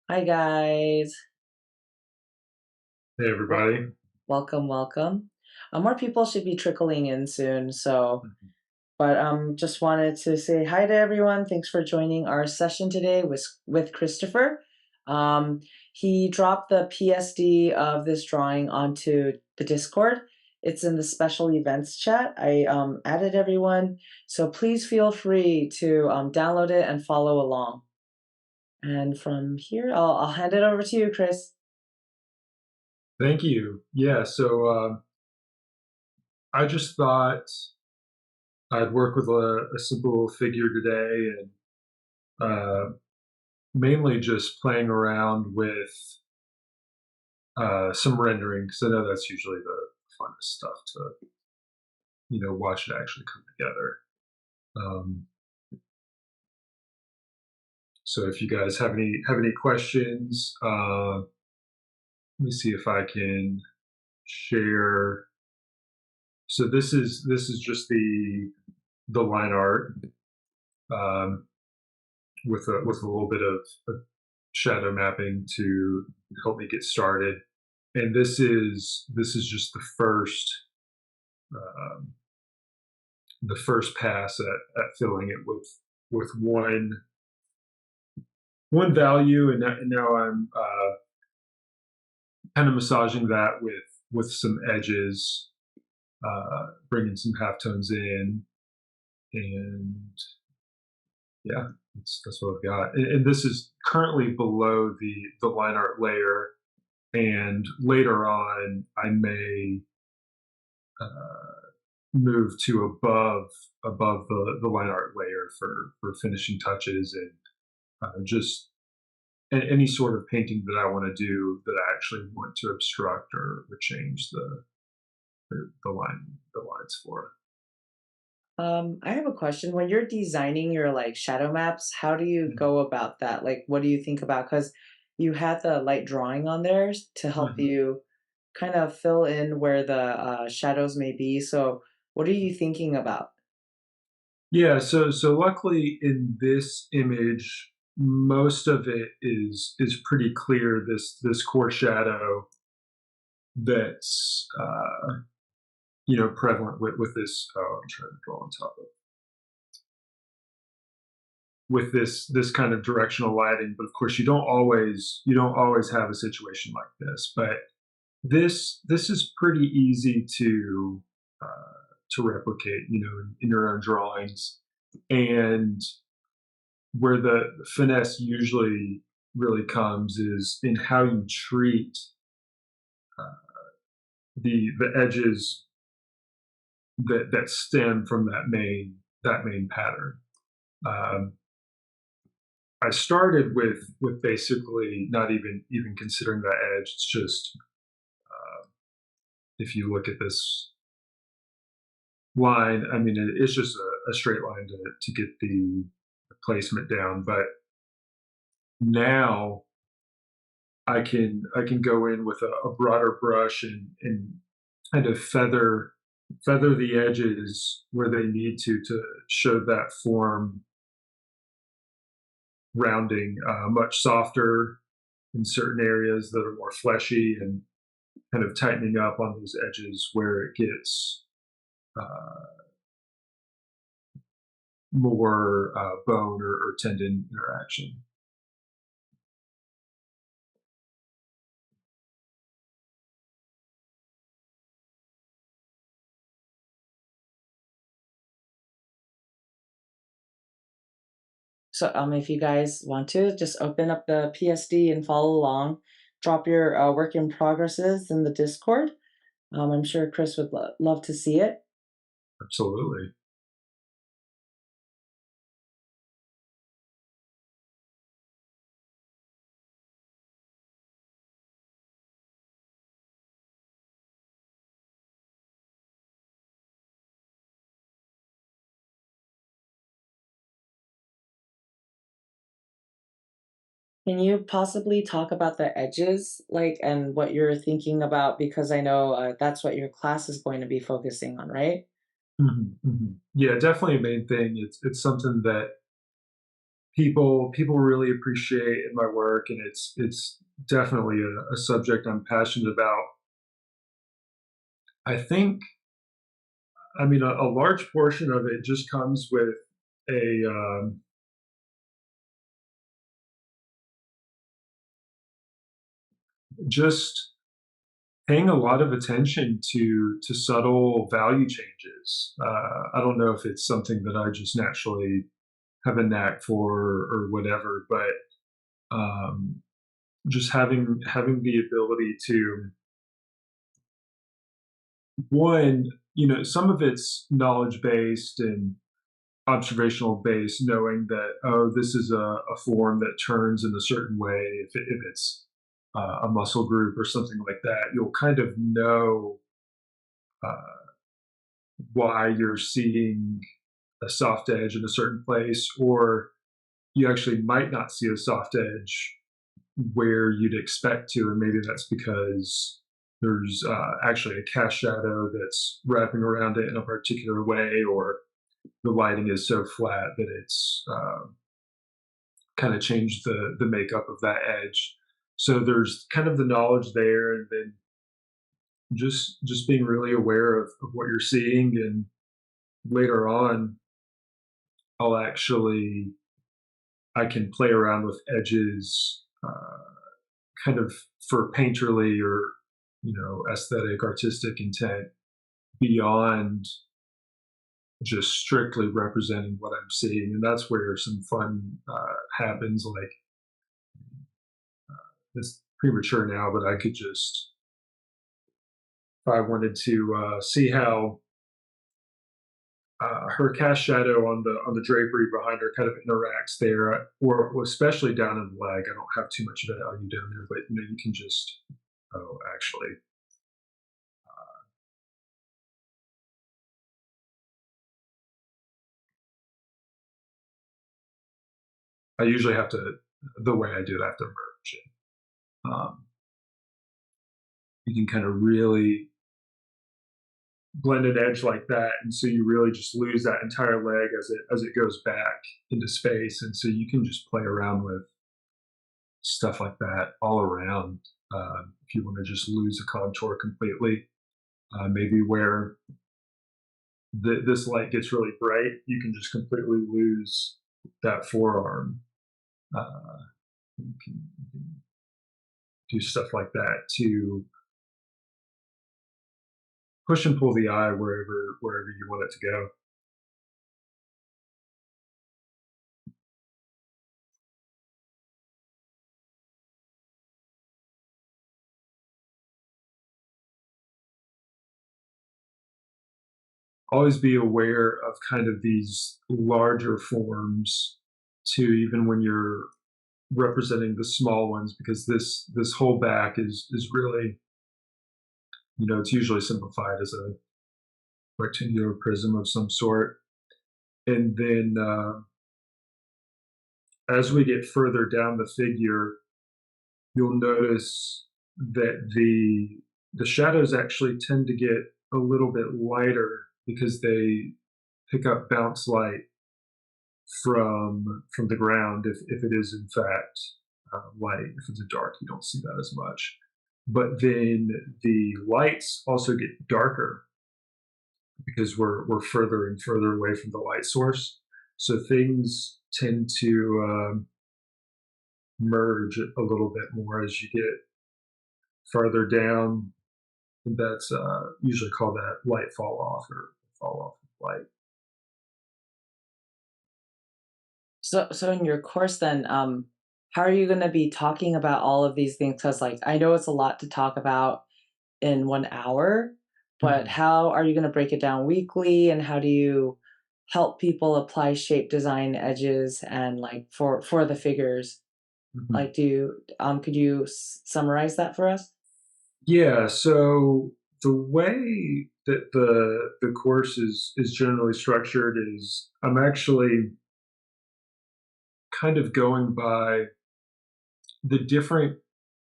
Hi guys. Hey Wel- everybody. Welcome, welcome. More people should be trickling in soon, so Mhm. but just wanted to say hi to everyone. Thanks for joining our session today with Christopher. Um he dropped the PSD of this drawing onto the Discord. It's in the special events chat. I added everyone, so please feel free to download it and follow along. And from here, I'll hand it over to you, Chris. Thank you. Yeah, I just thought I'd work with a simple figure today and uh, mainly just playing around with some rendering because I know that's usually the funnest stuff to watch it actually come together. Um, so if you guys have any questions, let me see if I can share. So this is just the line art. Um, with a little bit of shadow mapping to help me get started. And this is just um, the first pass at filling it with one value, and now I'm kind of massaging that with some edges, bringing some halftones in, and yeah, that's what I've got. And this is currently below the line art layer, and later on I may move to above the line art layer for finishing touches and just any sort of painting that I want to do that I actually want to obstruct or change the lines for. I have a question. When you're designing your like shadow maps, how do you go about that? Like, what do you think about? Because you had the light drawing on there to help Mhm. you kind of fill in where the shadows may be. So, what are you thinking about? Yeah, so luckily in this image, most of it is pretty clear. This core shadow that's prevalent with this. Oh, I'm trying to draw on top of with this kind of directional lighting. But of course, you don't always have a situation like this. But this is pretty easy to replicate, in your own drawings. And where the finesse usually really comes is in how you treat the edges that stem from that main pattern. Um, I started with basically not even considering that edge. It's just if you look at this line, I mean, it's just a straight line to get the placement down. But now I can go in with a broader brush and kind of feather the edges where they need to show that form rounding much softer in certain areas that are more fleshy, and kind of tightening up on those edges where it gets uh, more bone or tendon interaction. So, if you guys want to, just open up the PSD and follow along. Drop your work in progresses in the Discord. I'm sure Chris would love to see it. Absolutely. Can you possibly talk about the edges, like, and what you're thinking about? Because I know that's what your class is going to be focusing on, right? Yeah, definitely a main thing. It's something that people really appreciate in my work, and it's definitely a subject I'm passionate about. I think, I mean, a large portion of it just comes with a just paying a lot of attention to subtle value changes. I don't know if it's something that I just naturally have a knack for or whatever, but um, just having the ability to, one, some of it's knowledge based and observational based, knowing that, oh, this is a form that turns in a certain way. If it's a muscle group or something like that, you'll kind of know uh, why you're seeing a soft edge in a certain place, or you actually might not see a soft edge where you'd expect to, and maybe that's because there's actually a cast shadow that's wrapping around it in a particular way, or the lighting is so flat that it's kind of changed the makeup of that edge. So there's kind of the knowledge there, and then just being really aware of what you're seeing, and later on, I'll actually I can play around with edges, kind of for painterly or aesthetic, artistic intent beyond just strictly representing what I'm seeing, and that's where some fun happens. Like, it's premature now, but I could just, if I wanted to see how her cast shadow on the drapery behind her kind of interacts there, or especially down in the leg. I don't have too much value down there, but you can just, oh, actually, I usually have to, the way I do it, I have to merge it. You can kind of really blend an edge like that, and so you really just lose that entire leg as it goes back into space, and so you can just play around with stuff like that all around. If you want to just lose a contour completely, maybe where this light gets really bright, you can just completely lose that forearm. Uh, you can do stuff like that to push and pull the eye wherever you want it to go. Always be aware of kind of these larger forms too, even when you're representing the small ones, because this whole back is really, it's usually simplified as a rectangular prism of some sort. And then as we get further down the figure, you'll notice that the shadows actually tend to get a little bit lighter because they pick up bounce light from the ground, if it is in fact light. If it's dark, you don't see that as much. But then the lights also get darker because we're further and further away from the light source. So things tend to merge a little bit more as you get farther down. That's usually called that light fall off, or fall off of light. So in your course then, how are you gonna be talking about all of these things? Because like, I know it's a lot to talk about in 1 hour, but Mhm. how are you gonna break it down weekly, and how do you help people apply shape design edges and, like, for the figures? Mhm. Like, do you could you summarize that for us? Yeah, so the way that the course is generally structured is I'm actually kind of going by the different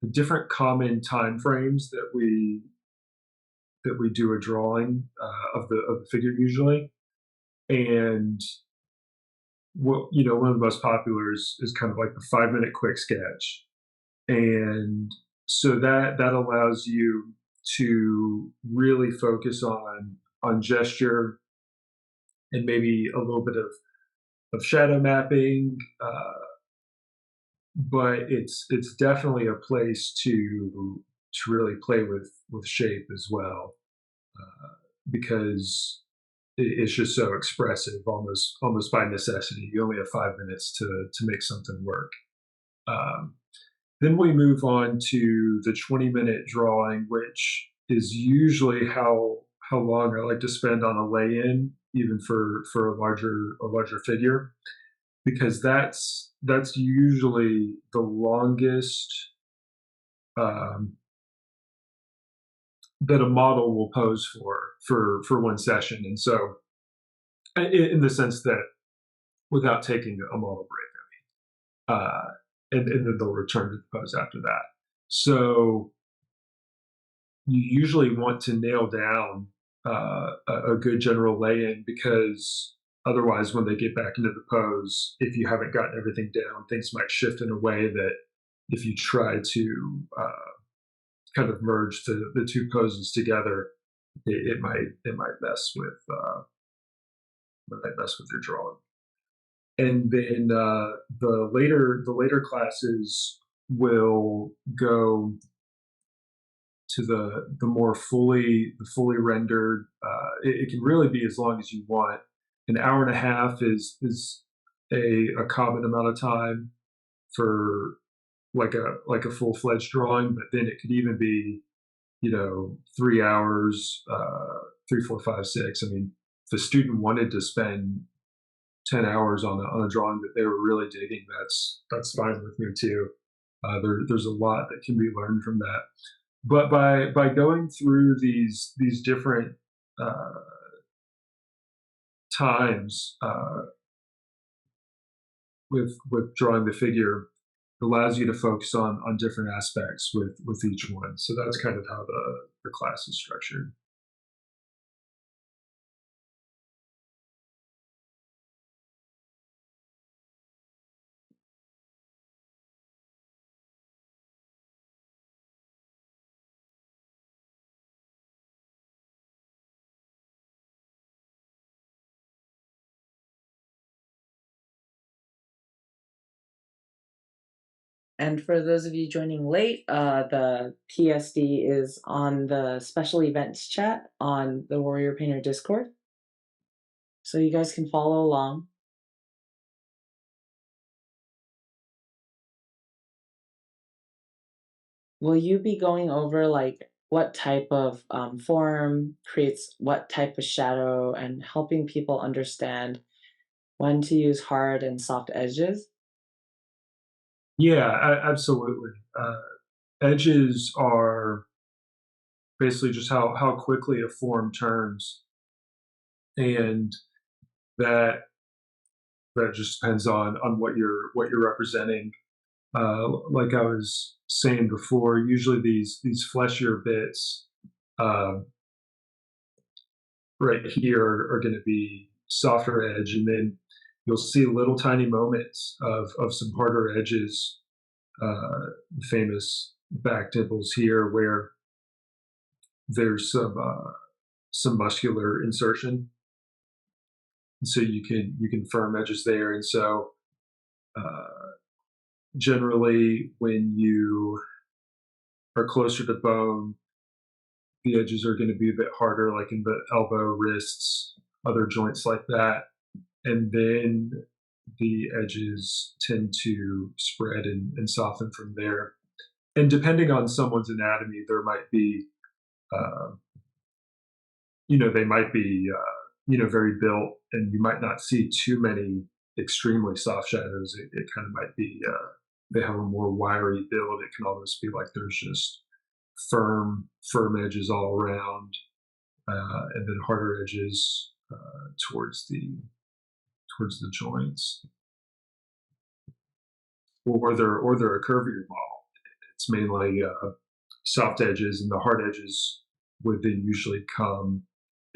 the different common time frames that we do a drawing of the figure usually, and one of the most popular is kind of like the 5 minute quick sketch, and so that allows you to really focus on gesture and maybe a little bit of shadow mapping, but it's definitely a place to really play with shape as well, because it's just so expressive, almost by necessity. You only have 5 minutes to make something work. Um, then we move on to the 20-minute drawing, which is usually how long I like to spend on a lay-in, even for a larger figure, because that's usually the longest um, that a model will pose for one session. And so, in the sense that without taking a model break, and then they'll return to the pose after that. So you usually want to nail down a good general lay-in, because otherwise, when they get back into the pose, if you haven't gotten everything down, things might shift in a way that if you try to kind of merge the two poses together, it might mess with your drawing. And then the later classes will go to the more fully rendered. It can really be as long as you want. An hour and a half is a common amount of time for like a full fledged drawing, but then it could even be 3 hours, 3, 4, 5, 6. I mean, if a student wanted to spend 10 hours on a drawing that they were really digging, that's fine with me too. There's a lot that can be learned from that. But by going through these different uh, times, with drawing the figure, allows you to focus on different aspects with each one. So that's kind of how the class is structured. And for those of you joining late, the PSD is on the special events chat on the Warrior Painter Discord, so you guys can follow along. Will you be going over like what type of form creates what type of shadow and helping people understand when to use hard and soft edges? Yeah, absolutely. Edges are basically just how quickly a form turns, and that that just depends on what you're representing. Like I was saying before, usually these fleshier bits, uh, right here, are going to be softer edge, and then you'll see little tiny moments of some harder edges, famous back dimples here, where there's some muscular insertion, and so you can firm edges there. And so, uh, generally, when you are closer to bone, the edges are going to be a bit harder, like in the elbow, wrists, other joints like that. And then the edges tend to spread and soften from there. And depending on someone's anatomy, there might be, uh, they might be, very built, and you might not see too many extremely soft shadows. It kind of might be, they have a more wiry build. It can almost be like there's just firm edges all around, and then harder edges towards the joints, or they're a curvier model. It's mainly soft edges, and the hard edges would then usually come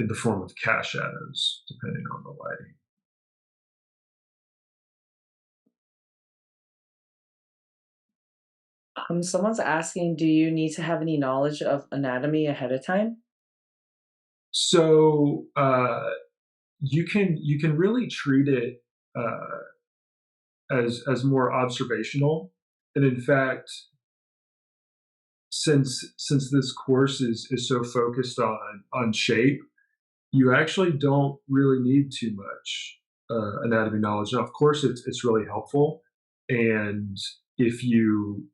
in the form of cast shadows, depending on the lighting. Someone's asking, do you need to have any knowledge of anatomy ahead of time? So you can really treat it as more observational, and in fact, since this course is so focused on shape, you actually don't really need too much anatomy knowledge. Now, of course, it's really helpful, and if you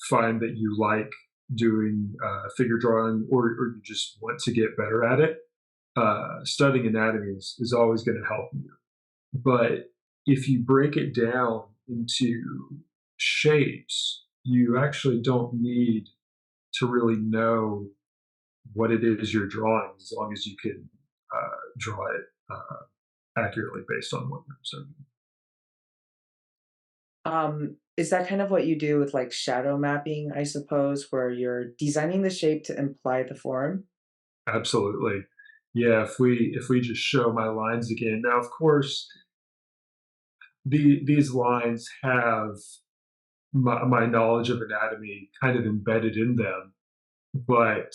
find that you like doing figure drawing, or you just want to get better at it, studying anatomy is always going to help you. But if you break it down into shapes, you actually don't need to really know what it is you're drawing, as long as you can draw it accurately based on what you're observing. Is that kind of what you do with like shadow mapping, I suppose, where you're designing the shape to imply the form? Absolutely. Yeah, if we just show my lines again. Now, of course, these lines have my knowledge of anatomy kind of embedded in them, but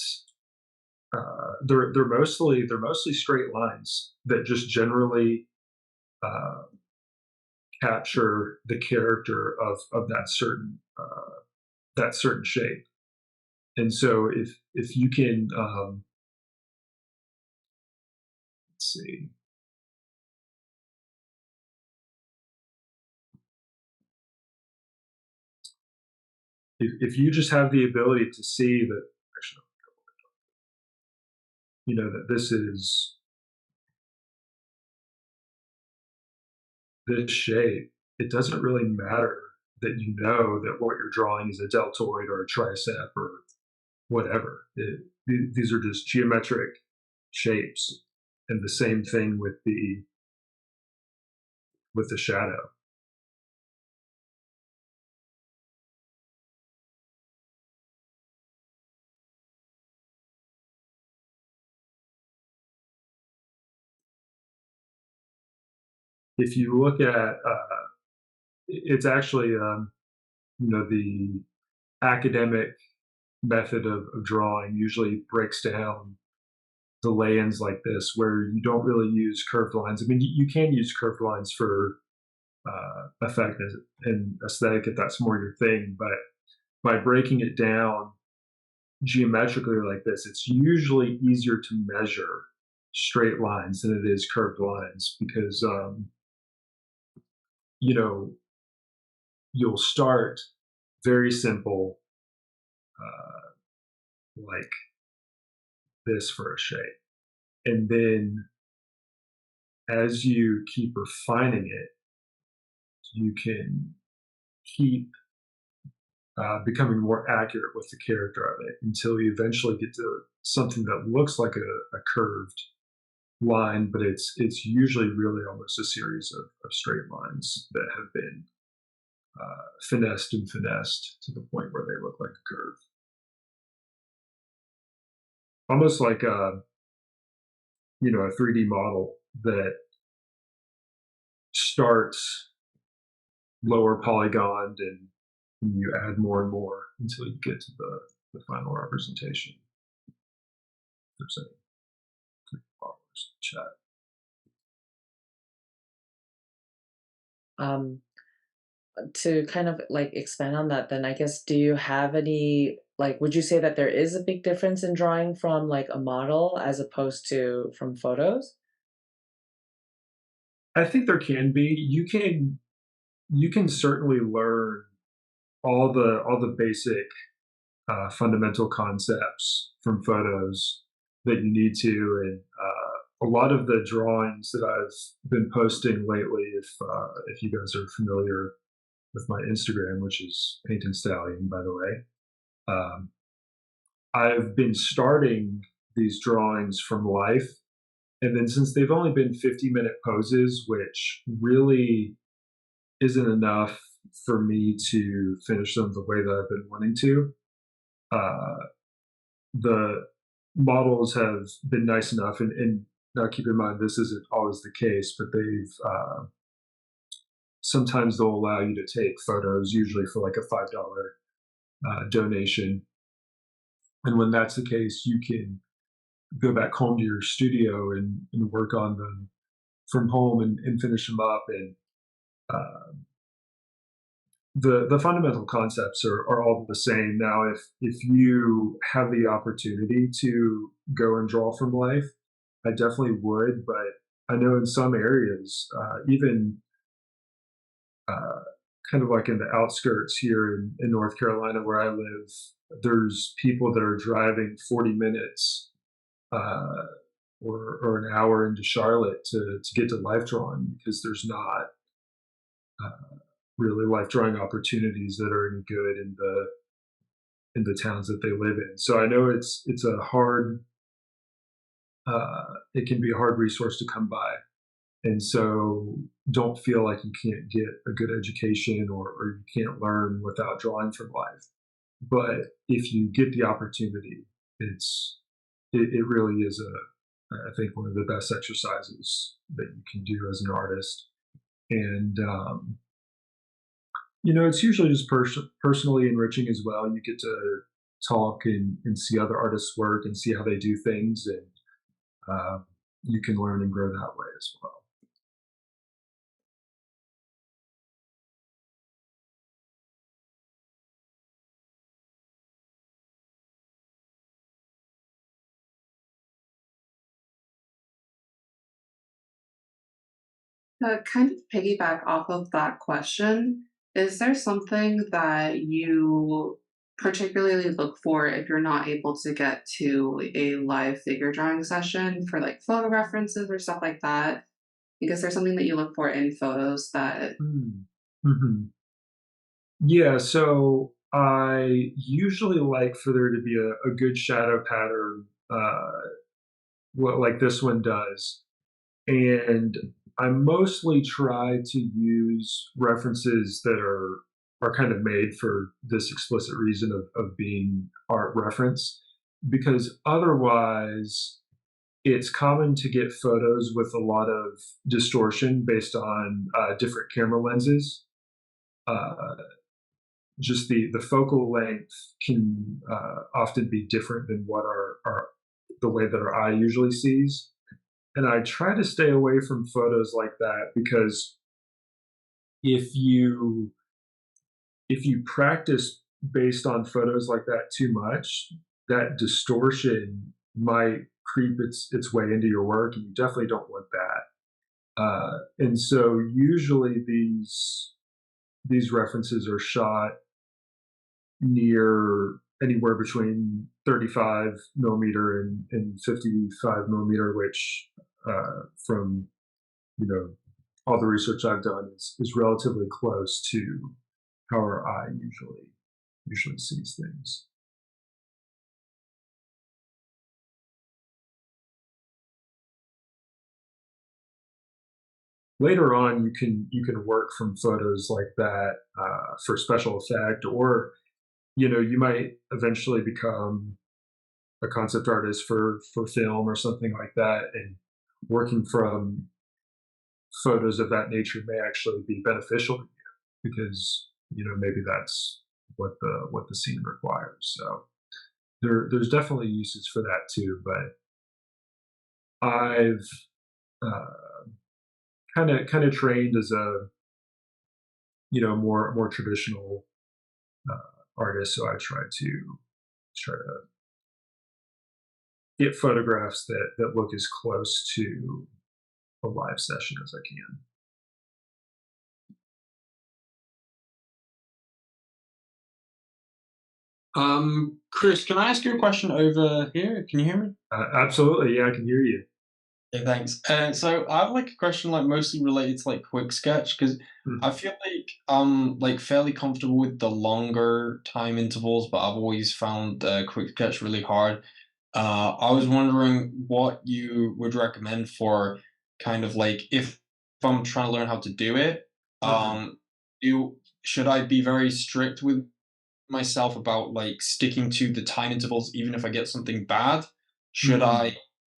they're mostly straight lines that just generally uh, capture the character of that certain shape. And so if you can, let's see, if you just have the ability to see that, actually, that this is this shape, it doesn't really matter that you know that what you're drawing is a deltoid or a tricep or whatever. These are just geometric shapes, and the same thing with the shadow. If you look at, it's actually, the academic method of drawing usually breaks down the lay-ins like this, where you don't really use curved lines. I mean, you can use curved lines for effect and aesthetic if that's more your thing, but by breaking it down geometrically like this, it's usually easier to measure straight lines than it is curved lines, because you know you'll start very simple, like this for a shape, and then as you keep refining it, you can keep becoming more accurate with the character of it until you eventually get to something that looks like a curved line, but it's usually really almost a series of straight lines that have been finessed and finessed to the point where they look like a curve, almost like a 3D model that starts lower polygoned, and you add more and more until you get to the final representation. There's any followers in chat. Um, to kind of like expand on that, then I guess, do you have any, like, would you say that there is a big difference in drawing from like a model as opposed to from photos? I think there can be. You can certainly learn all the basic fundamental concepts from photos that you need to, and a lot of the drawings that I've been posting lately, if you guys are familiar with my Instagram, which is Paint and Stallion, by the way, um, I've been starting these drawings from life, and then since they've only been 50-minute poses, which really isn't enough for me to finish them the way that I've been wanting to. Uh, the models have been nice enough, and now keep in mind this isn't always the case, but they've sometimes they'll allow you to take photos, usually for like a $5 donation. And when that's the case, you can go back home to your studio and work on them from home and finish them up. And uh, the fundamental concepts are all the same. Now, if you have the opportunity to go and draw from life, I definitely would. But I know in some areas, even uh, kind of like in the outskirts here in North Carolina where I live, there's people that are driving 40 minutes uh, or an hour into Charlotte to get to life drawing because there's not really life drawing opportunities that are any good in the towns that they live in. So I know it's a hard it can be a hard resource to come by. And so don't feel like you can't get a good education or you can't learn without drawing from life. But if you get the opportunity, it really is I think one of the best exercises that you can do as an artist. And it's usually just personally enriching as well. You get to talk and see other artists work and see how they do things, and uh, you can learn and grow that way as well. To kind of piggyback off of that question, is there something that you particularly look for if you're not able to get to a live figure drawing session for like photo references or stuff like that? Because there's something that you look for in photos that Mm. Mhm. Yeah, so I usually like for there to be a good shadow pattern, what like this one does. And I mostly try to use references that are kind of made for this explicit reason of being art reference, because otherwise it's common to get photos with a lot of distortion based on different camera lenses. Uh, just the focal length can often be different than what our the way that our eye usually sees. And I try to stay away from photos like that because if you if you practice based on photos like that too much, that distortion might creep its way into your work, and you definitely don't want that. And so usually these references are shot near anywhere between 35 millimeter and 55 millimeter, which from you know all the research I've done is relatively close to how our eye usually sees things. Later on, you can work from photos like that for special effect, or you might eventually become a concept artist for film or something like that, and working from photos of that nature may actually be beneficial to you because maybe that's what the scene requires. So there's definitely uses for that too. But I've kind of trained as a more traditional artist, so I try to get photographs that look as close to a live session as I can. Chris, can I ask you a question over here? Can you hear me? Absolutely, yeah, I can hear you. Yeah, thanks. So I have like a question like mostly related to like quick sketch because I Mhm. feel like I'm like fairly comfortable with the longer time intervals, but I've always found quick sketch really hard. I was wondering what you would recommend for kind of like if I'm trying to learn how to do it. Mhm. Um, do should I be very strict with myself about like sticking to the time intervals even if I get something bad? Should I Mhm.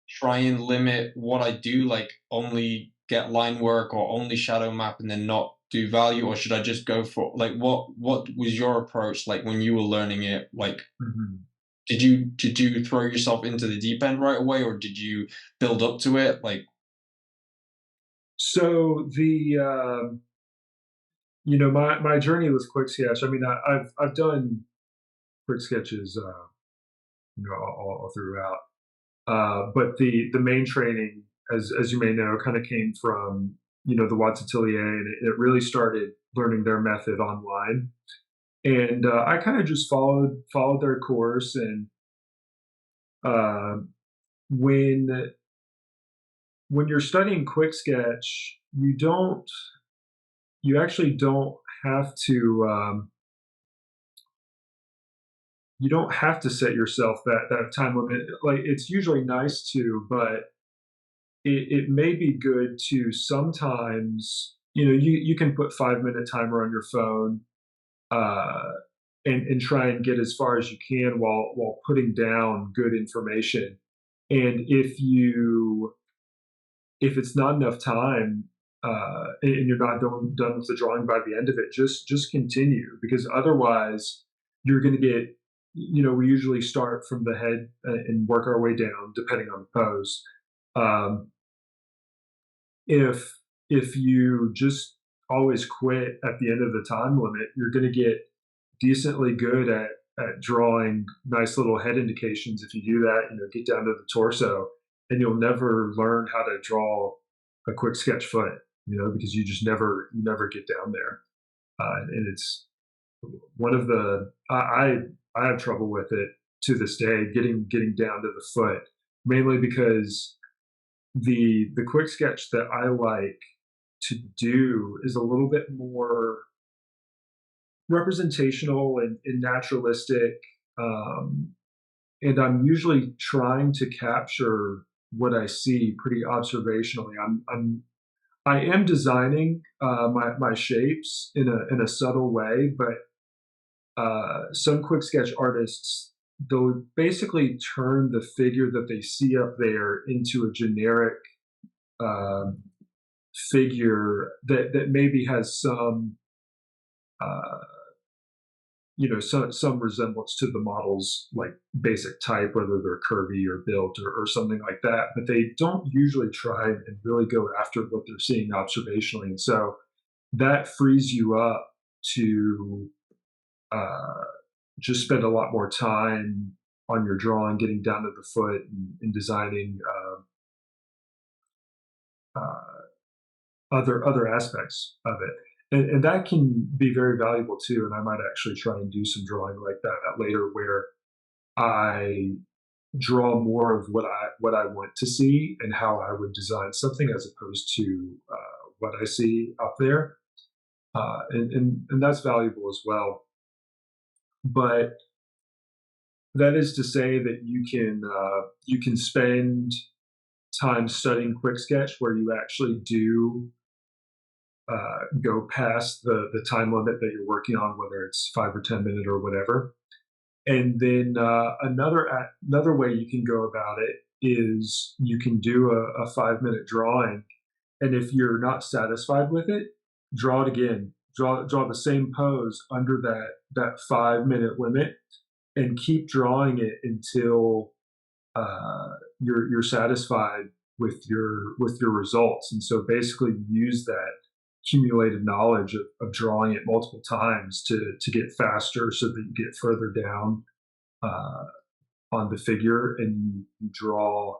try and limit what I do, like only get line work or only shadow map and then not do value, or should I just go for like what was your approach like when you were learning it? Like, Mhm. did you throw yourself into the deep end right away, or did you build up to it? Like, So my journey with Quick Sketch. I mean, I've done Quick Sketches, all throughout. But the main training, as you may know, kind of came from the Watts Atelier, and it really started learning their method online. And I kind of just followed their course. And uh, when when you're studying Quick Sketch, you actually don't have to set yourself that time limit. Like, it's usually nice to, but it may be good to sometimes, you can put 5-minute timer on your phone, uh, and try and get as far as you can while putting down good information. And if it's not enough time, and you're not done with the drawing by the end of it, just continue, because otherwise you're going to get. We usually start from the head, and work our way down depending on the pose. Um, if you just always quit at the end of the time limit, you're going to get decently good at drawing nice little head indications. If you do that, get down to the torso, and you'll never learn how to draw a quick sketch foot, because you never get down there. And it's one of the I have trouble with it to this day, getting down to the foot, mainly because the quick sketch that I like to do is a little bit more representational and naturalistic. Um, and I'm usually trying to capture what I see pretty observationally. I am designing my shapes in a subtle way, but some quick sketch artists, they'll basically turn the figure that they see up there into a generic um, figure that maybe has some uh, some resemblance to the model's like basic type, whether they're curvy or built or something like that. But they don't usually try and really go after what they're seeing observationally, and so that frees you up to uh, just spend a lot more time on your drawing, getting down to the foot, and designing other aspects of it. And that can be very valuable too. And I might actually try and do some drawing like that later, where I draw more of what I want to see and how I would design something, as opposed to what I see up there. And that's valuable as well. But that is to say that you can spend time studying quick sketch where you actually do go past the time limit that you're working on, whether it's 5 or 10 minute or whatever. And then another way you can go about it is you can do a 5-minute drawing, and if you're not satisfied with it, draw it again. Draw the same pose under that 5-minute limit, and keep drawing it until you're satisfied with your results. And so basically, use that accumulated knowledge of drawing it multiple times to get faster, so that you get further down uh, on the figure, and you draw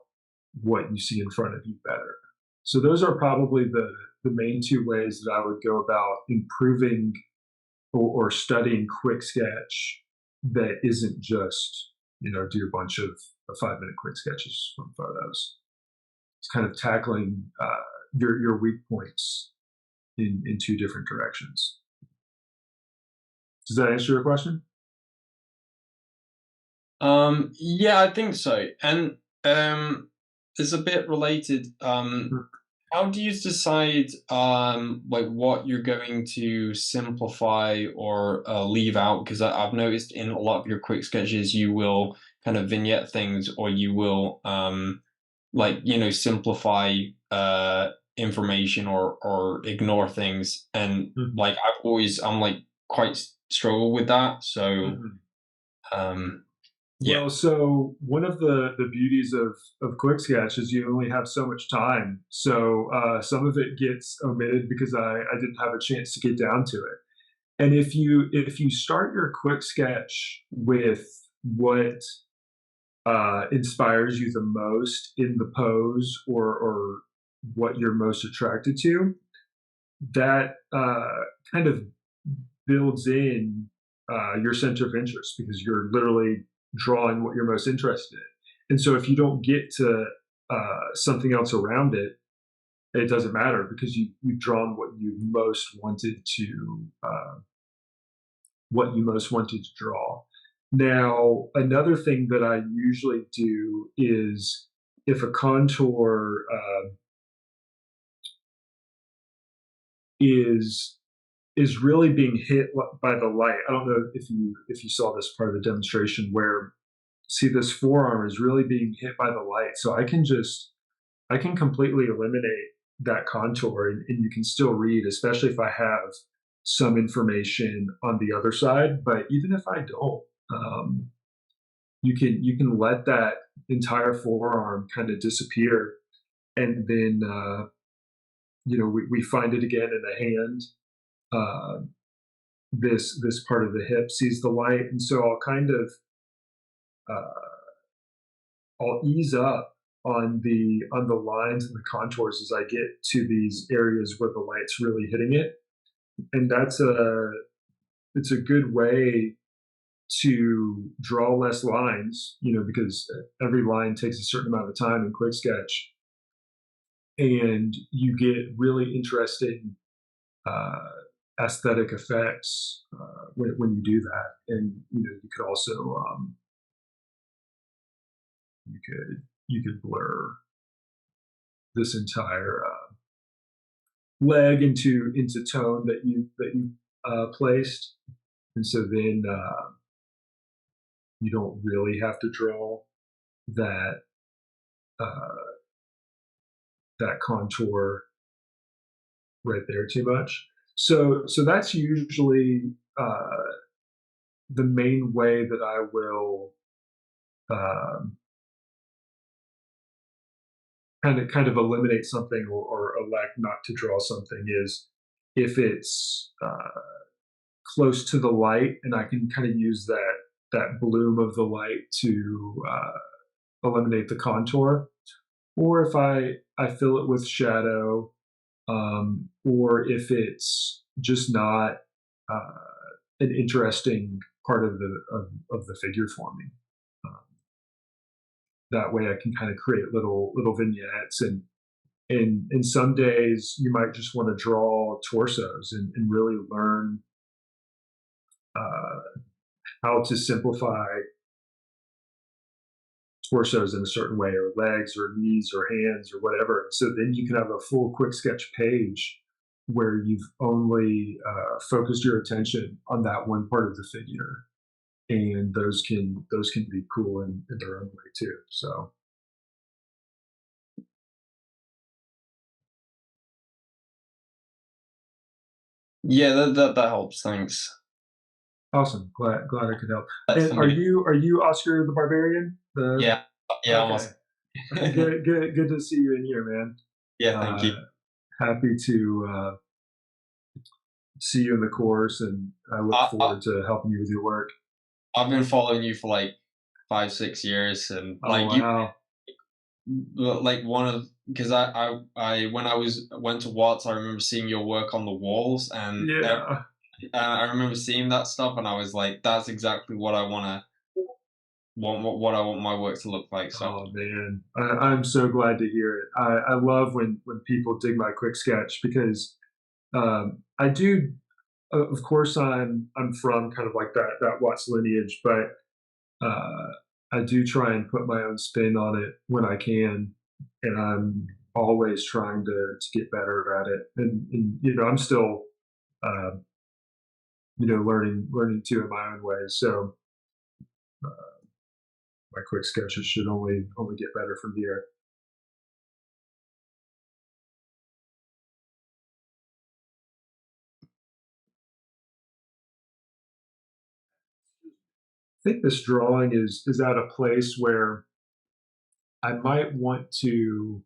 what you see in front of you better. So those are probably the main two ways that I would go about improving or studying quick sketch, that isn't just do a bunch of 5-minute quick sketches from photos. It's kind of tackling your weak points in two different directions. Does that answer your question? Yeah, I think so. And it's a bit related. How do you decide like what you're going to simplify or leave out? Because I've noticed in a lot of your quick sketches, you will kind of vignette things, or you will like simplify information or ignore things, and Mhm. like I'm like quite struggle with that. So Mhm. um, yeah. Well, so one of the beauties of Quick Sketch is you only have so much time. So some of it gets omitted because I didn't have a chance to get down to it. And if you start your Quick Sketch with what inspires you the most in the pose, or what you're most attracted to, that kind of builds in your center of interest, because you're literally drawing what you're most interested in. And so if you don't get to something else around it, it doesn't matter, because you've drawn what you most wanted to draw. Now, another thing that I usually do is, if a contour is is really being hit by the light. I don't know if you saw this part of the demonstration, where, see, this forearm is really being hit by the light. So I can completely eliminate that contour, and you can still read, especially if I have some information on the other side. But even if I don't, um, you can let that entire forearm kind of disappear, and then we find it again in the hand. Uh, this part of the hip sees the light, and so uh, I'll ease up on the lines and the contours as I get to these areas where the light's really hitting it. And it's a good way to draw less lines, because every line takes a certain amount of time in Quick Sketch, and you get really interesting uh, aesthetic effects when you do that. And you could also you could blur this entire leg into tone that you placed, and so then you don't really have to draw that uh, that contour right there too much. So that's usually the main way that I will um, kind of eliminate something, or elect not to draw something, is if it's close to the light, and I can kind of use that bloom of the light to eliminate the contour, or if I fill it with shadow, or if it's just not uh, an interesting part of the figure for me. Um, that way, I can kind of create little vignettes, and some days you might just want to draw torsos, and really learn uh, how to simplify torsos in a certain way, or legs, or knees, or hands, or whatever. So then you can have a full Quick Sketch page where you've only focused your attention on that one part of the figure, and those can be cool in their own way too. So Yeah, that helps. Thanks. awesome. Glad I could help. That's And are somebody. you Oscar the Barbarian? The Yeah, yeah, Okay. almost. Good to see you in here, man. Yeah, thank Uh, you. happy to see you in the course, and I look I, I forward to helping you with your work. I've been following you for like 5 6 years, and Oh, like you, wow. like one of because I when I went to Watts, I remember seeing your work on the walls, Yeah. and I remember seeing that stuff, and I was like, that's exactly what I what I want my work to look like. So Oh, man. I'm so glad to hear it. I love when people dig my Quick Sketch, because I do. Of course, I'm from kind of like that Watts lineage, but uh, I do try and put my own spin on it when I can, and I'm always trying to get better at it. And I'm still uh, learning too in my own ways. So my Quick Sketches should only get better from here. think this drawing is at a place where I might want to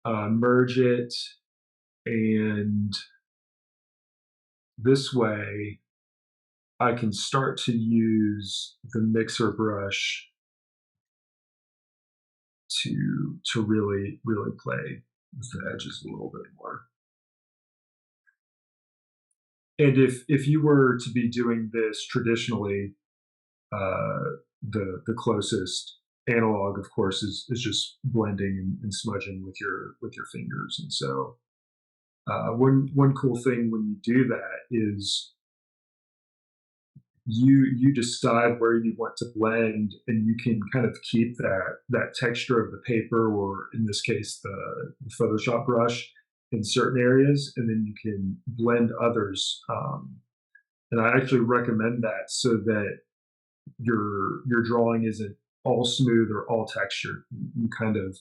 merge it, and this way I can start to use the mixer brush to really play with the edges a little bit more. And if you were to be doing this traditionally, uh, the closest analog, of course, is just blending and smudging with your fingers. And so one cool thing when you do that is you decide where you want to blend, and you can kind of keep that texture of the paper, or in this case the Photoshop brush, in certain areas, and then you can blend others. And I actually recommend that so that your drawing isn't all smooth or all textured. You kind of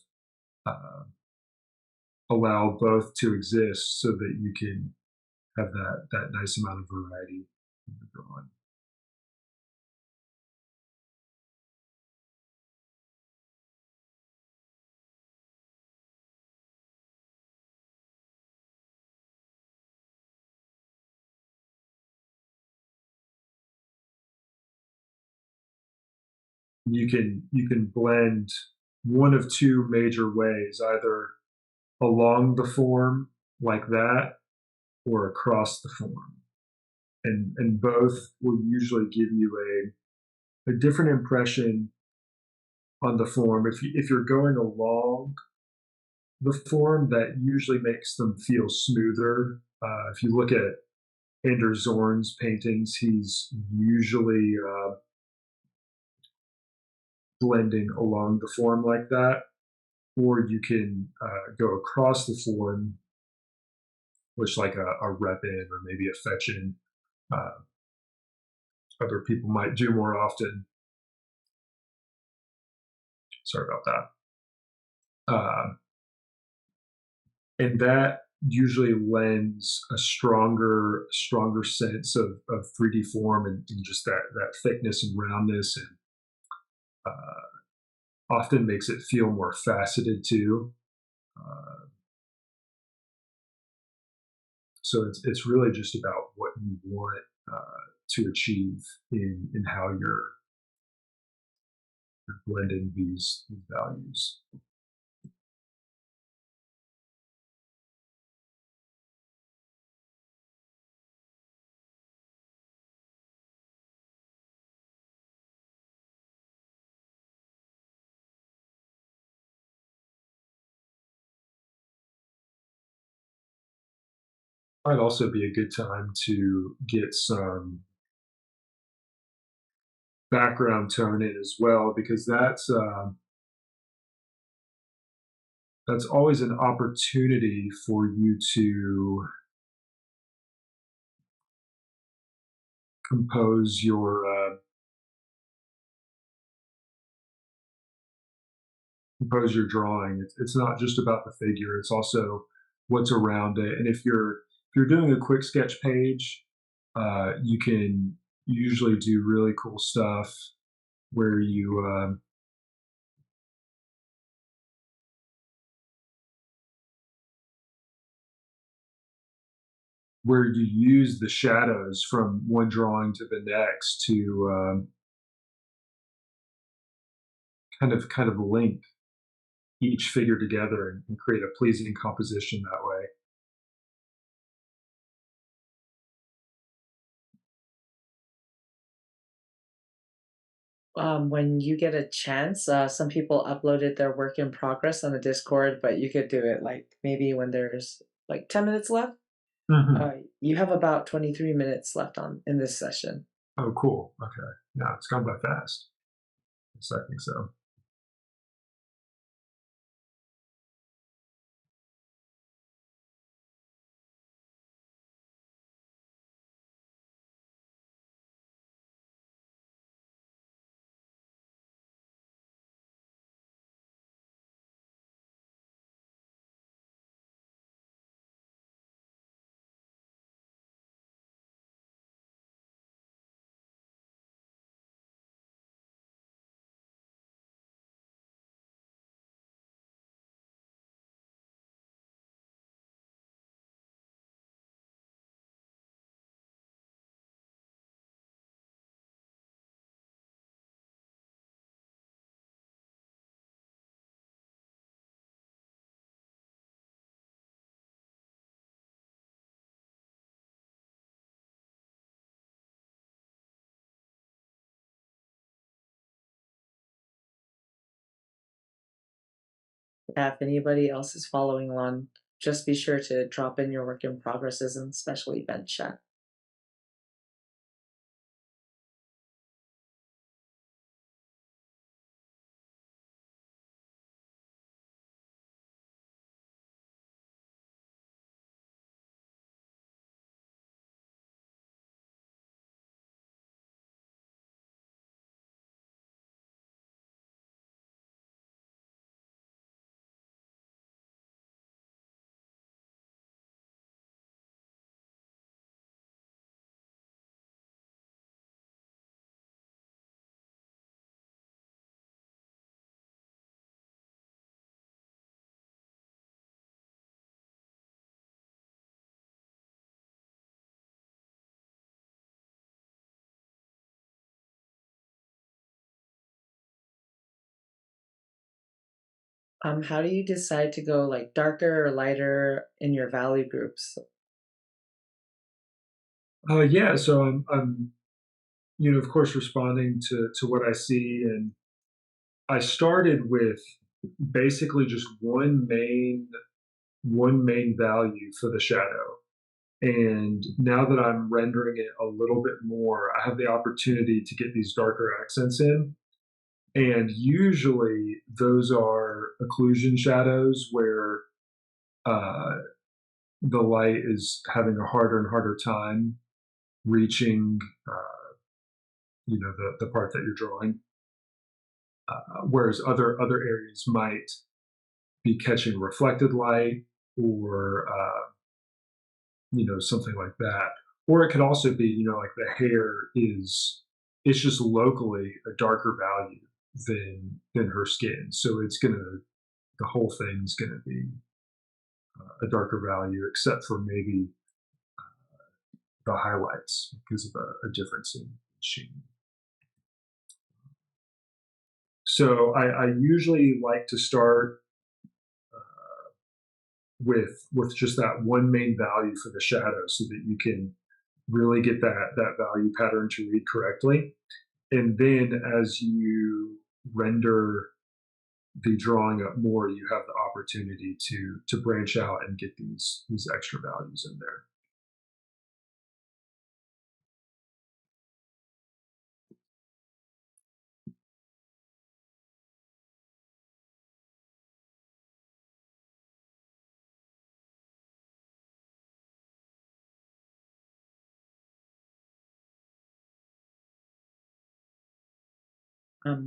uh, allow both to exist so that you can have that nice amount of variety in the drawing. You can blend one of two major ways, either along the form like that, or across the form. And both will usually give you a different impression on the form. If you're going along the form, that usually makes them feel smoother. If you look at Anders Zorn's paintings, he's usually blending along the form like that. Or you can go across the form, which like a rep in or maybe a fetch in, uh, other people might do more often. Sorry about that. And that usually lends a stronger sense of 3D form, and just that thickness and roundness, and often makes it feel more faceted too. Uh, so it's really just about what you want to achieve in how you're blending these values. Might also be a good time to get some background tone in as well, because that's always an opportunity for you to compose your drawing. It's not just about the figure; it's also what's around it. And if you're doing a quick sketch page, you can usually do really cool stuff where you use the shadows from one drawing to the next to kind of link each figure together, and create a pleasing composition that way. When you get a chance, some people uploaded their work in progress on the Discord, but you could do it like maybe when there's like 10 minutes left. Mhm. You have about 23 minutes left on in this session. Oh, cool. Okay. Yeah, it's gone by fast. Yes, I think so. Yeah, if anybody else is following along, just be sure to drop in your work in progresses and special event chat. How do you decide to go like darker or lighter in your value groups? Yeah, so I'm of course, responding to what I see, and I started with basically just one main value for the shadow. And now that I'm rendering it a little bit more, I have the opportunity to get these darker accents in. And usually those are occlusion shadows where uh, the light is having a harder and harder time reaching, the part that you're drawing. Whereas other areas might be catching reflected light or something like that. Or it could also be, like the hair is it's just locally a darker value than her skin. So the whole thing's gonna be a darker value, except for maybe the highlights because of a difference in sheen. So I usually like to start with just that one main value for the shadow so that you can really get that value pattern to read correctly. And then as you render the drawing up more, you have the opportunity to branch out and get these extra values in there.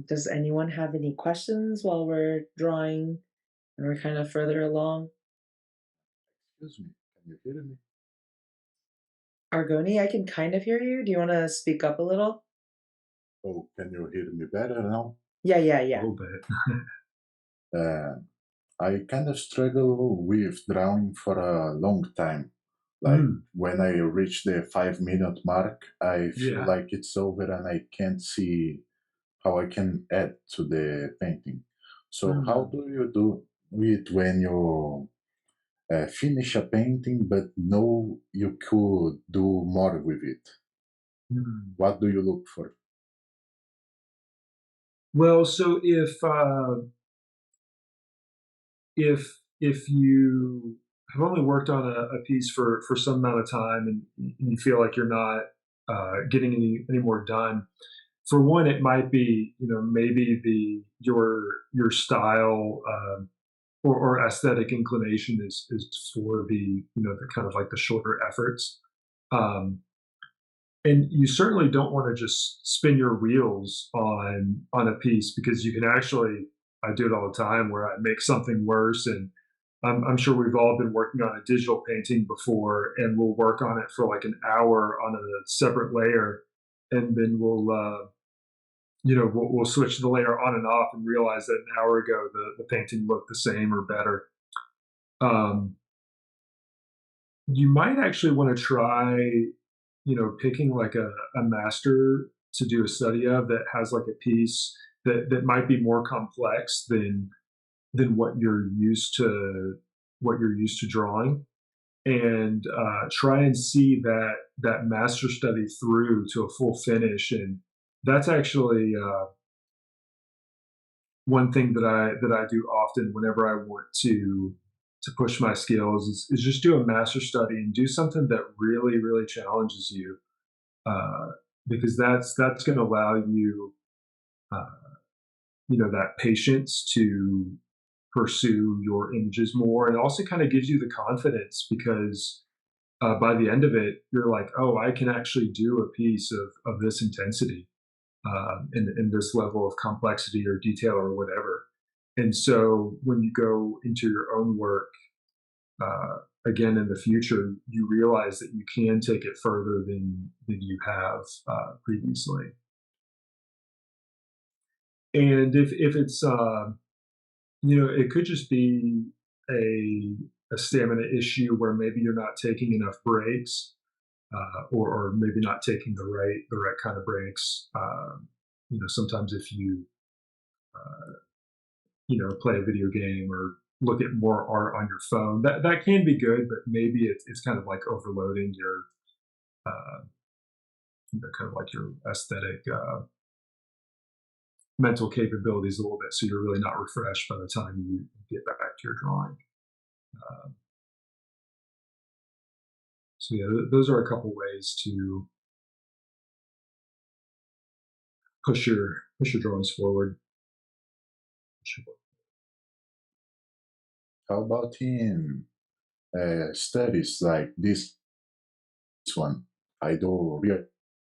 Does anyone have any questions while we're drawing and we're kind of further along? Excuse me, can you hear me? Argoni, I can kind of hear you. Do you want to speak up a little? Oh, can you hear me better now? Yeah, yeah, A yeah. little bit. Uh, I kind of struggle with drawing for a long time. Like Mm, when I reach the 5 minute mark, I feel yeah. like it's over and I can't see how I can add to the painting. So, how Mm, do you do it when you finish a painting but know you could do more with it? mm. What do you look for? Well, so if you have only worked on a piece for some amount of time and you feel like you're not getting any more done, for one, it might be maybe your style or aesthetic inclination is for the kind of like the shorter efforts. Um, and you certainly don't want to just spin your wheels on a piece because you can actually I do it all the time where I make something worse. And I'm sure we've all been working on a digital painting before, and we'll work on it for like an hour on a separate layer, and then we'll switch the layer on and off and realize that an hour ago the painting looked the same or better. um, you might actually want to try picking like a master to do a study of that has like a piece that might be more complex than what you're used to drawing, and try and see that master study through to a full finish. And that's actually one thing that I do often whenever I want to push my skills is just do a master study and do something that really challenges you, uh, because that's going to allow you, uh, that patience to pursue your images more, and also kind of gives you the confidence because by the end of it, you're like, oh, I can actually do a piece of this intensity, in this level of complexity or detail or whatever. And so when you go into your own work, uh, again in the future, you realize that you can take it further than you have previously. And if it's it could just be a stamina issue where maybe you're not taking enough breaks, or maybe not taking the right kind of breaks. Sometimes if you play a video game or look at more art on your phone, that can be good, but maybe it's kind of like overloading your kind of like your aesthetic mental capabilities a little bit, so you're really not refreshed by the time you get back to your drawing. Uh, so yeah, those are a couple ways to push your drawings forward. How about in studies like this one? I do real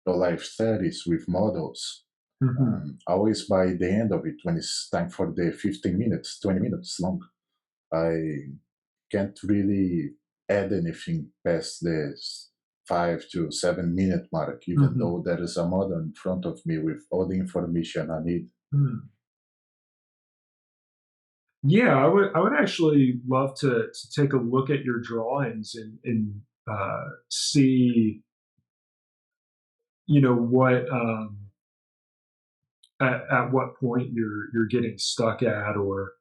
life studies with models. Hmm. Always by the end of it, when it's time for the 15 minutes, 20 minutes long, I can't really add anything past this 5 to 7 minute mark, even Hmm. though there is a model in front of me with all the information I need. Yeah, I would actually love to take a look at your drawings and see, what at what point you're getting stuck at, or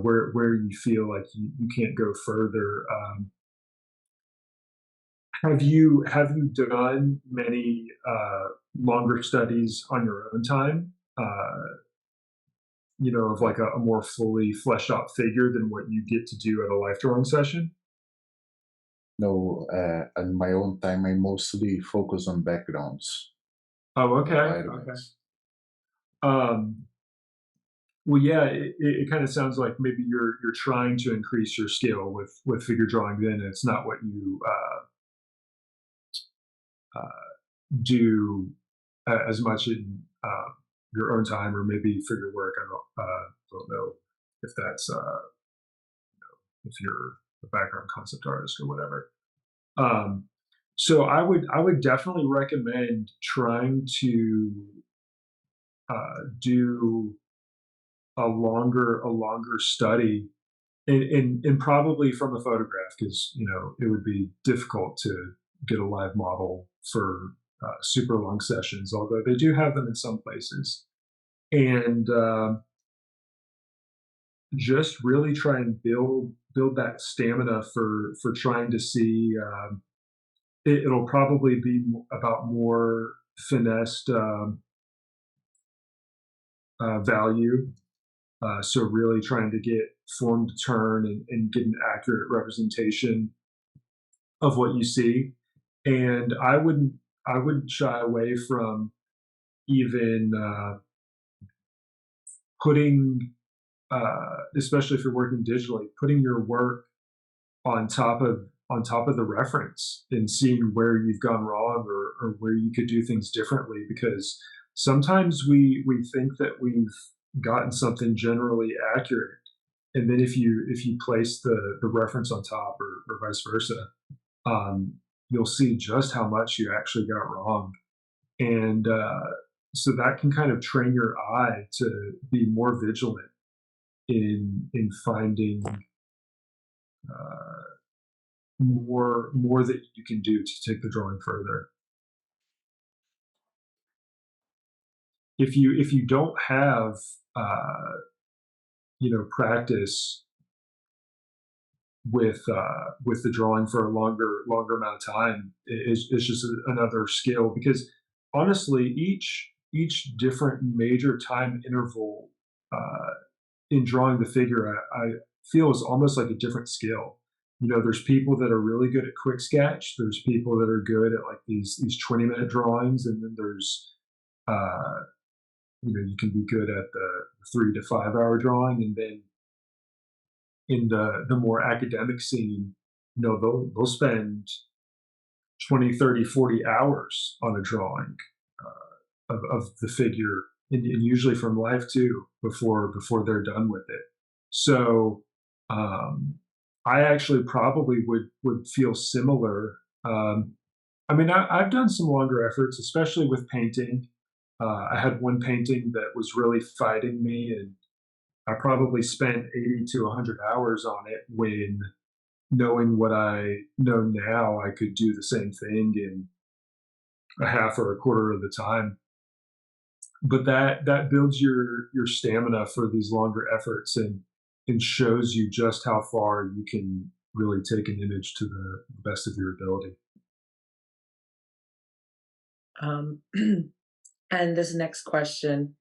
where you feel like you can't go further. Have you done many longer studies on your own time? Of like a more fully fleshed out figure than what you get to do at a life drawing session? No, in my own time, I mostly focus on backgrounds Oh, and okay, okay. environments. Um, well, yeah, it kind of sounds like maybe you're trying to increase your skill with figure drawing. Then it's not what you do as much in your own time, or maybe for your work. I don't know if that's if you're a background concept artist or whatever. Um, so I would definitely recommend trying to do a longer study, and probably from a photograph, because it would be difficult to get a live model for super long sessions, although they do have them in some places. And just really try and build that stamina for trying to see. It'll probably be about more finessed value. So really trying to get form to turn, and get an accurate representation of what you see. And I wouldn't shy away from even putting, especially if you're working digitally, putting your work on top of the reference and seeing where you've gone wrong, or where you could do things differently, because sometimes we think that we've gotten something generally accurate, and then if you place the reference on top, or vice versa, um, you'll see just how much you actually got wrong. And so that can kind of train your eye to be more vigilant in finding uh, more that you can do to take the drawing further. If you don't have uh, practice with the drawing for a longer amount of time, it's just another skill, because honestly, each different major time interval in drawing the figure, I feel is almost like a different skill. There's people that are really good at quick sketch. There's people that are good at like these 20-minute drawings, and then there's uh, you can be good at the 3 to 5 hour drawing, and then in the more academic scene, they'll spend 20, 30, 40 hours on a drawing of the figure, and usually from life too, before they're done with it. So I actually probably would feel similar. I mean, I've done some longer efforts, especially with painting. I had one painting that was really fighting me, and I probably spent 80 to 100 hours on it, when knowing what I know now, I could do the same thing in a half or a quarter of the time. But that builds your stamina for these longer efforts, and shows you just how far you can really take an image to the best of your ability. Um, and this next question,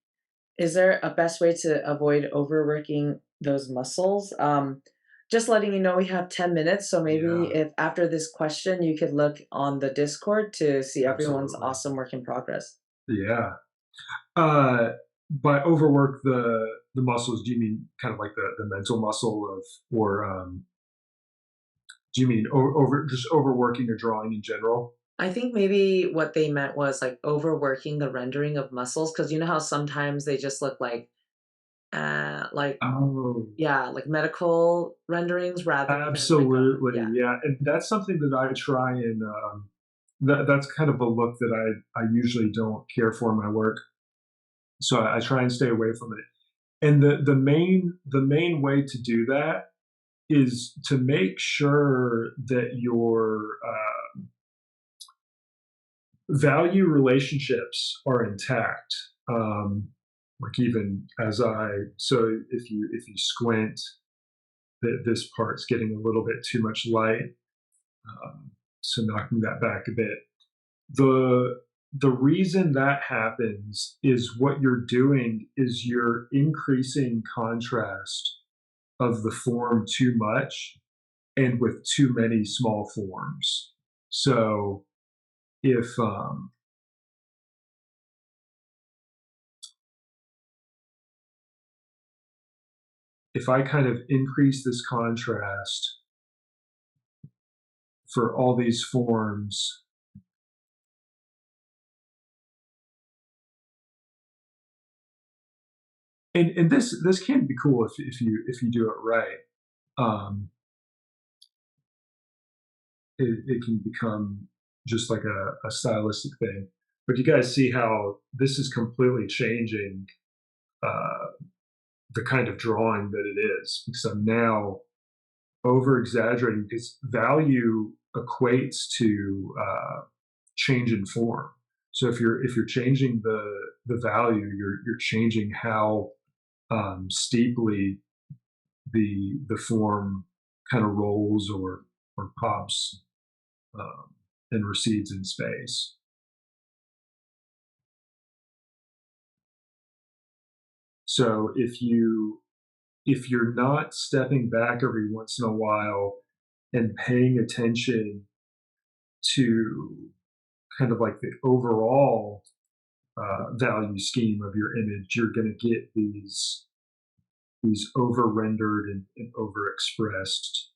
is there a best way to avoid overworking those muscles? Just letting you know we have 10 minutes, so maybe Yeah, if after this question you could look on the Discord to see everyone's absolutely. awesome work in progress. Yeah. Uh, by overwork the muscles, do you mean kind of like the mental muscle of, or do you mean over just overworking your drawing in general? I think maybe what they meant was like overworking the rendering of muscles, because you know how sometimes they just look like Oh, yeah, like medical renderings rather than like a absolutely, yeah. yeah, and that's something that I try and, that's kind of a look that I usually don't care for in my work, so I try and stay away from it. And the main way to do that is to make sure that your, value relationships are intact. Like, even as so if you squint, that this part's getting a little bit too much light, so knocking that back a bit. The reason that happens is what you're doing is you're increasing contrast of the form too much, and with too many small forms. So if if I kind of increase this contrast for all these forms, and this can be cool if you do it right. Um, it can become just like a stylistic thing. But you guys see how this is completely changing uh, the kind of drawing that it is, because I'm now over exaggerating, because value equates to change in form. So if you're changing the value, you're changing how steeply the form kind of rolls or pops, um, and recedes in space. So if you're not stepping back every once in a while and paying attention to kind of like the overall value scheme of your image, you're going to get these over rendered and over expressed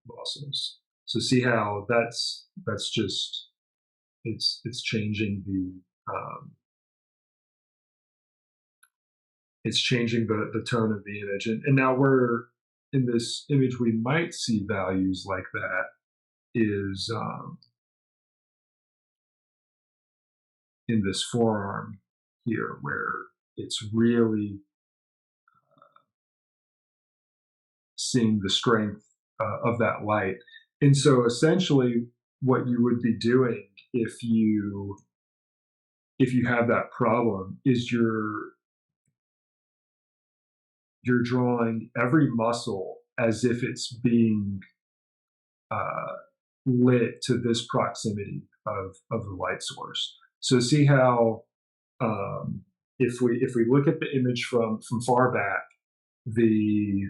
losses. So see how that's just it's changing the tone of the image, and now we're in this image we might see values like that is in this forearm here, where it's really seeing the strength of that light. And so essentially what you would be doing if you have that problem is you're drawing every muscle as if it's being uh, lit to this proximity of the light source. So see how um, if we look at the image from far back, the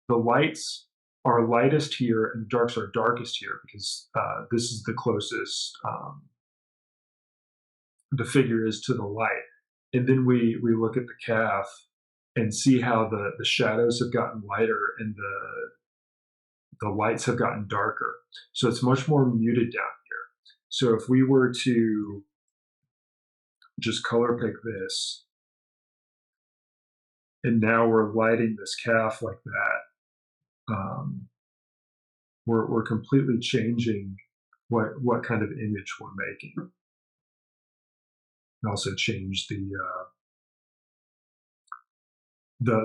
the lights are lightest here and the darks are darkest here because this is the closest the figure is to the light. And then we look at the calf and see how the shadows have gotten lighter and the lights have gotten darker. So it's much more muted down here. So if we were to just color pick this, and now we're lighting this calf like that, we're completely changing what kind of image we're making. And also change the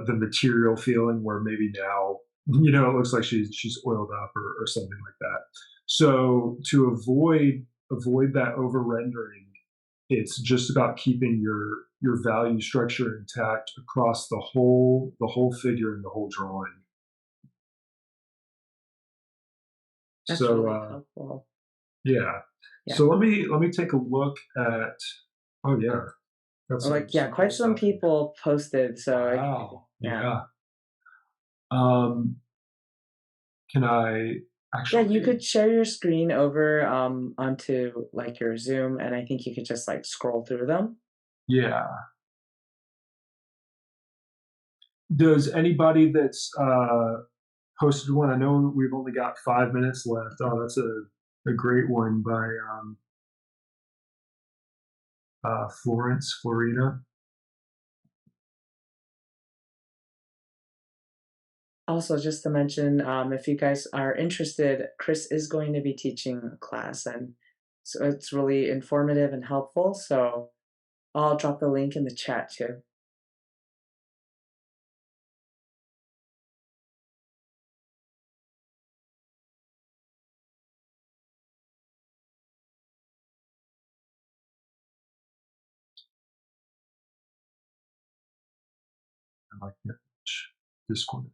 material feeling where maybe now it looks like she's oiled up or something like that. So to avoid that over rendering, it's just about keeping your value structure intact across the whole figure and the whole drawing. That's So really helpful. yeah. Yeah. So let me take a look at. Oh yeah, that's Quite some people posted. So Wow. yeah. Can I Yeah, actually? you could share your screen over onto like your Zoom, and I think you could just like scroll through them. Yeah. Does anybody that's posted one? I know we've only got 5 minutes left. Oh, that's a great one by Florina. Also, just to mention, if you guys are interested, Chris is going to be teaching a class, and so it's really informative and helpful. So I'll drop the link in the chat too. I like that Discord.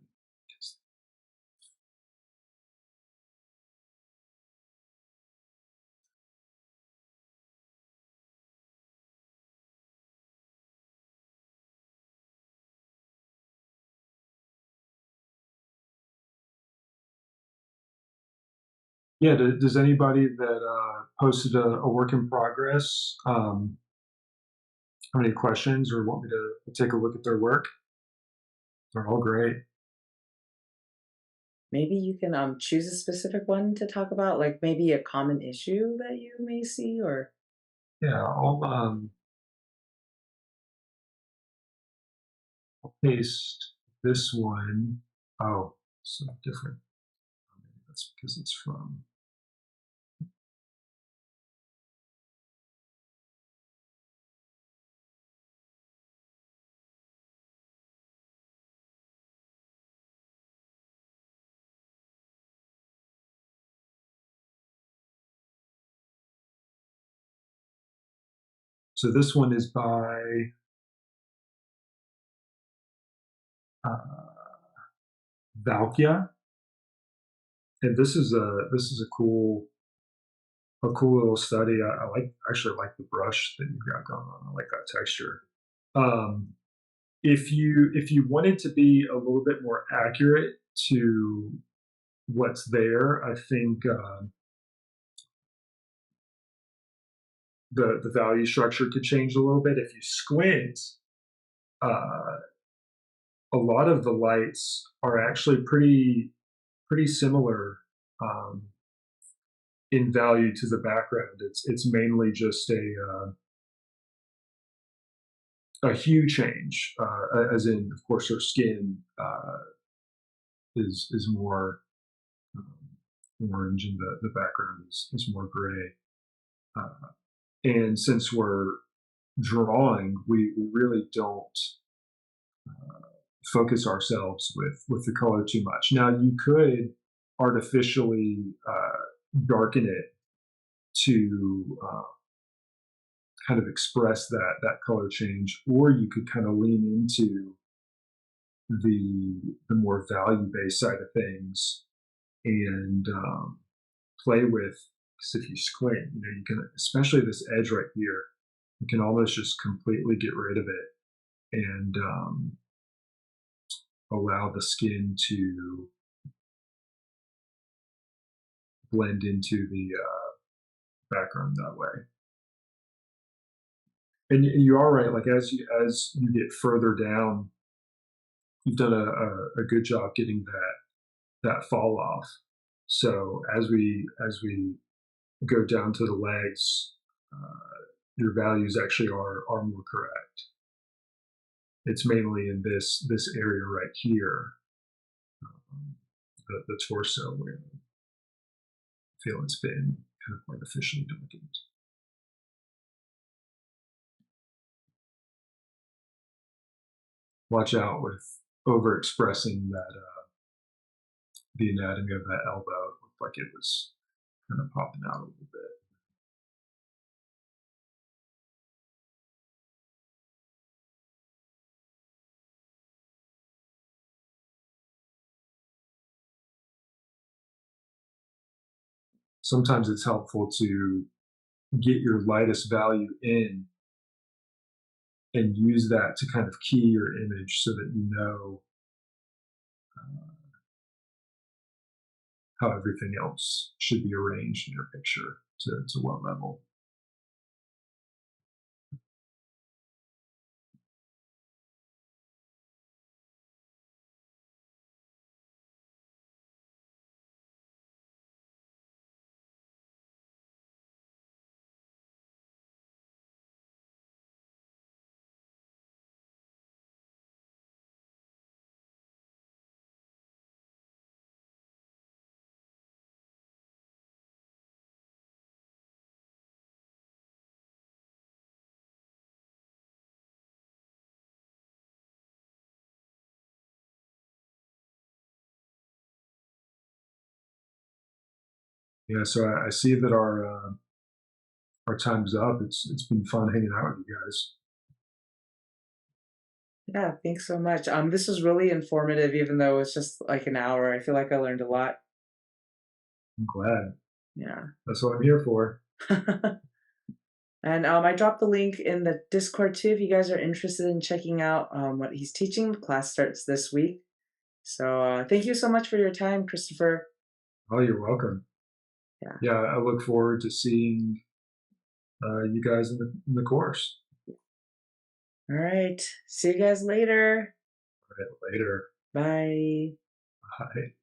Yeah, does anybody that posted a work in progress have any questions or want me to take a look at their work? They're all great. Maybe you can choose a specific one to talk about, like maybe a common issue that you may see, or Yeah, I'll paste this one. Oh, so different. Maybe that's because it's from. So this one is by Valkia, and this is a cool little study. I actually like the brush that you've got going on. I like that texture. Um, if you wanted to be a little bit more accurate to what's there, I think the value structure could change a little bit. If you squint, uh, a lot of the lights are actually pretty similar in value to the background. It's mainly just a hue change, as in, of course, her skin is more orange, and the background is more gray. And since we're drawing, we really don't focus ourselves with the color too much. Now, you could artificially darken it to kind of express that color change, or you could kind of lean into the more value based side of things and play with. Because if you squint, you can, especially this edge right here, you can almost just completely get rid of it and allow the skin to blend into the background that way. And you are right. Like as you get further down, you've done a good job getting that fall off. So as we go down to the legs, your values actually are more correct. It's mainly in this area right here, the torso, where I feel it's been kind of artificially darkened. Watch out with overexpressing that the anatomy of that elbow. It looked like it was kind of popping out a little bit. Sometimes it's helpful to get your lightest value in and use that to kind of key your image so that you know how everything else should be arranged in your picture to what level. Yeah, so I see that our time's up. It's been fun hanging out with you guys. Yeah, thanks so much. This was really informative, even though it's just like an hour. I feel like I learned a lot. I'm glad. Yeah. That's what I'm here for. And I dropped the link in the Discord too if you guys are interested in checking out what he's teaching. The class starts this week. So thank you so much for your time, Christopher. Oh, you're welcome. Yeah. Yeah, I look forward to seeing you guys in the course. All right. See you guys later. All right, later. Bye. Bye.